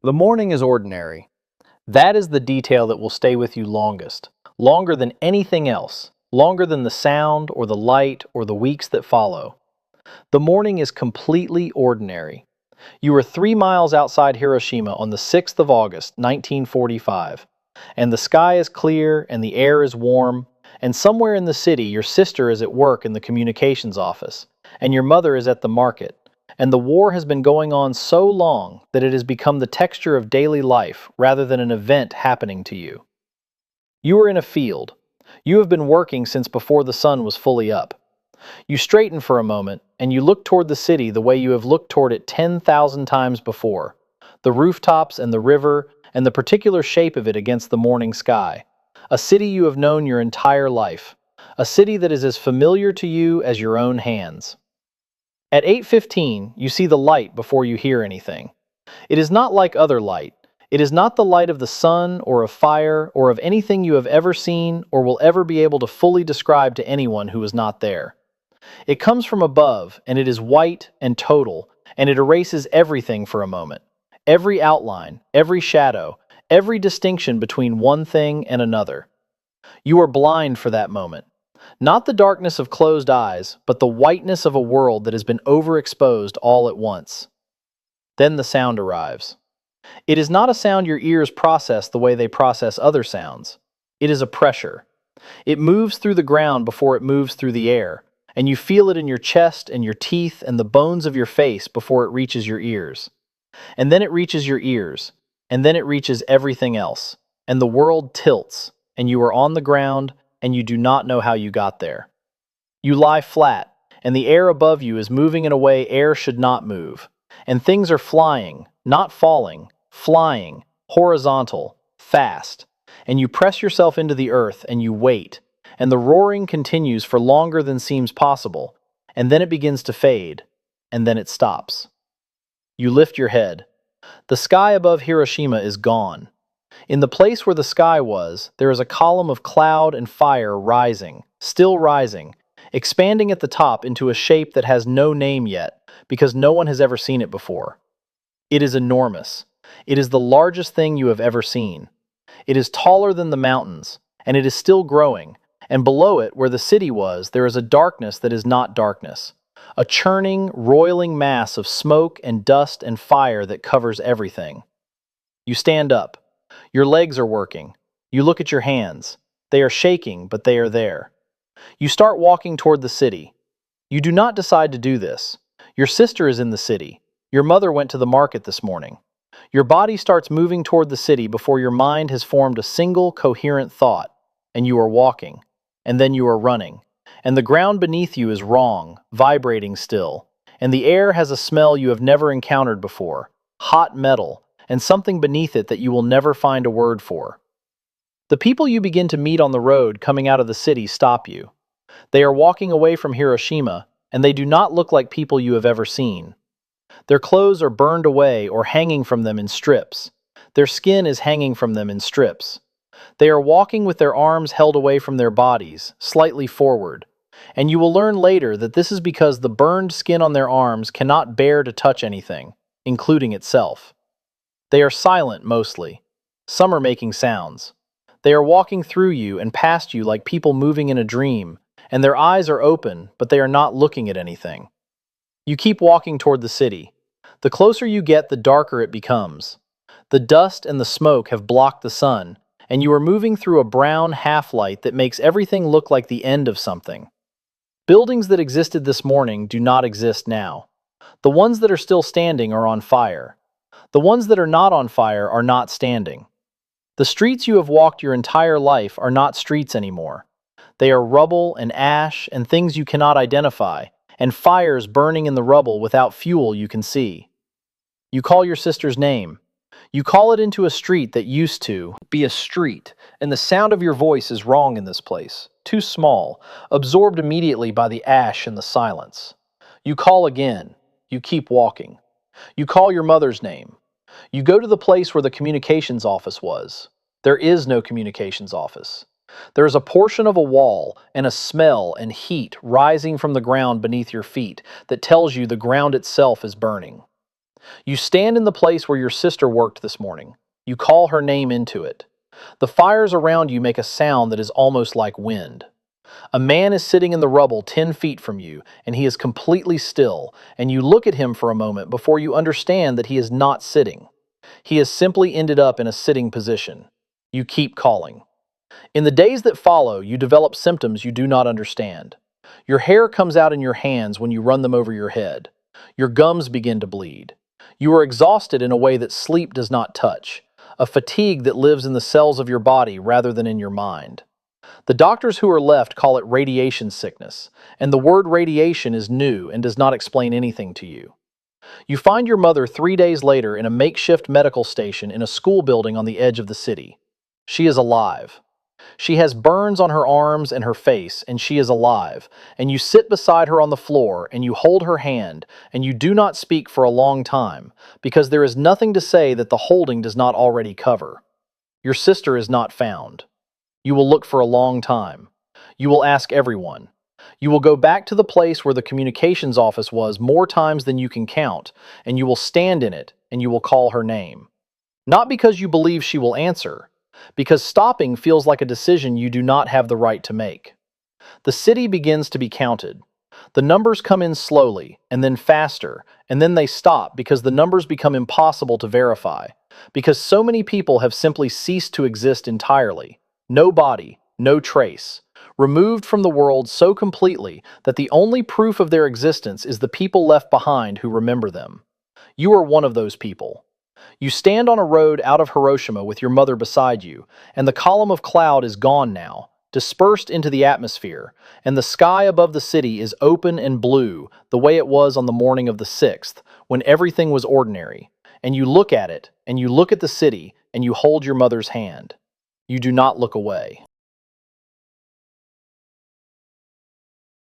The morning is ordinary. That is the detail that will stay with you longest, longer than anything else, longer than the sound or the light or the weeks that follow. The morning is completely ordinary. You are 3 miles outside Hiroshima on the 6th of August, 1945, and the sky is clear and the air is warm, and somewhere in the city your sister is at work in the communications office, and your mother is at the market, and the war has been going on so long that it has become the texture of daily life rather than an event happening to you. You are in a field. You have been working since before the sun was fully up. You straighten for a moment, and you look toward the city the way you have looked toward it 10,000 times before, the rooftops and the river and the particular shape of it against the morning sky. A city you have known your entire life, a city that is as familiar to you as your own hands. At 8:15, you see the light before you hear anything. It is not like other light. It is not the light of the sun or of fire or of anything you have ever seen or will ever be able to fully describe to anyone who is not there. It comes from above, and it is white and total, and it erases everything for a moment. Every outline, every shadow, every distinction between one thing and another. You are blind for that moment. Not the darkness of closed eyes, but the whiteness of a world that has been overexposed all at once. Then the sound arrives. It is not a sound your ears process the way they process other sounds. It is a pressure. It moves through the ground before it moves through the air, and you feel it in your chest and your teeth and the bones of your face before it reaches your ears. And then it reaches your ears, and then it reaches everything else, and the world tilts, and you are on the ground, and you do not know how you got there. You lie flat, and the air above you is moving in a way air should not move, and things are flying, not falling, flying, horizontal, fast, and you press yourself into the earth and you wait, and the roaring continues for longer than seems possible, and then it begins to fade, and then it stops. You lift your head. The sky above Hiroshima is gone. In the place where the sky was, there is a column of cloud and fire rising, still rising, expanding at the top into a shape that has no name yet, because no one has ever seen it before. It is enormous. It is the largest thing you have ever seen. It is taller than the mountains, and it is still growing, and below it, where the city was, there is a darkness that is not darkness, a churning, roiling mass of smoke and dust and fire that covers everything. You stand up. Your legs are working. You look at your hands. They are shaking, but they are there. You start walking toward the city. You do not decide to do this. Your sister is in the city. Your mother went to the market this morning. Your body starts moving toward the city before your mind has formed a single coherent thought, and you are walking, and then you are running, and the ground beneath you is wrong, vibrating still, and the air has a smell you have never encountered before, hot metal, and something beneath it that you will never find a word for. The people you begin to meet on the road coming out of the city stop you. They are walking away from Hiroshima, and they do not look like people you have ever seen. Their clothes are burned away or hanging from them in strips. Their skin is hanging from them in strips. They are walking with their arms held away from their bodies, slightly forward. And you will learn later that this is because the burned skin on their arms cannot bear to touch anything, including itself. They are silent mostly. Some are making sounds. They are walking through you and past you like people moving in a dream, and their eyes are open, but they are not looking at anything. You keep walking toward the city. The closer you get, the darker it becomes. The dust and the smoke have blocked the sun, and you are moving through a brown half-light that makes everything look like the end of something. Buildings that existed this morning do not exist now. The ones that are still standing are on fire. The ones that are not on fire are not standing. The streets you have walked your entire life are not streets anymore. They are rubble and ash and things you cannot identify, and fires burning in the rubble without fuel you can see. You call your sister's name. You call it into a street that used to be a street, and the sound of your voice is wrong in this place, too small, absorbed immediately by the ash and the silence. You call again. You keep walking. You call your mother's name. You go to the place where the communications office was. There is no communications office. There is a portion of a wall and a smell and heat rising from the ground beneath your feet that tells you the ground itself is burning. You stand in the place where your sister worked this morning. You call her name into it. The fires around you make a sound that is almost like wind. A man is sitting in the rubble 10 feet from you, and he is completely still, and you look at him for a moment before you understand that he is not sitting. He has simply ended up in a sitting position. You keep calling. In the days that follow, you develop symptoms you do not understand. Your hair comes out in your hands when you run them over your head. Your gums begin to bleed. You are exhausted in a way that sleep does not touch, a fatigue that lives in the cells of your body rather than in your mind. The doctors who are left call it radiation sickness, and the word radiation is new and does not explain anything to you. You find your mother 3 days later in a makeshift medical station in a school building on the edge of the city. She is alive. She has burns on her arms and her face, and she is alive, and you sit beside her on the floor, and you hold her hand, and you do not speak for a long time, because there is nothing to say that the holding does not already cover. Your sister is not found. You will look for a long time. You will ask everyone. You will go back to the place where the communications office was more times than you can count, and you will stand in it, and you will call her name. Not because you believe she will answer, because stopping feels like a decision you do not have the right to make. The city begins to be counted. The numbers come in slowly, and then faster, and then they stop because the numbers become impossible to verify, because so many people have simply ceased to exist entirely. No body, no trace. Removed from the world so completely that the only proof of their existence is the people left behind who remember them. You are one of those people. You stand on a road out of Hiroshima with your mother beside you, and the column of cloud is gone now, dispersed into the atmosphere, and the sky above the city is open and blue, the way it was on the morning of the 6th, when everything was ordinary. And you look at it, and you look at the city, and you hold your mother's hand. You do not look away.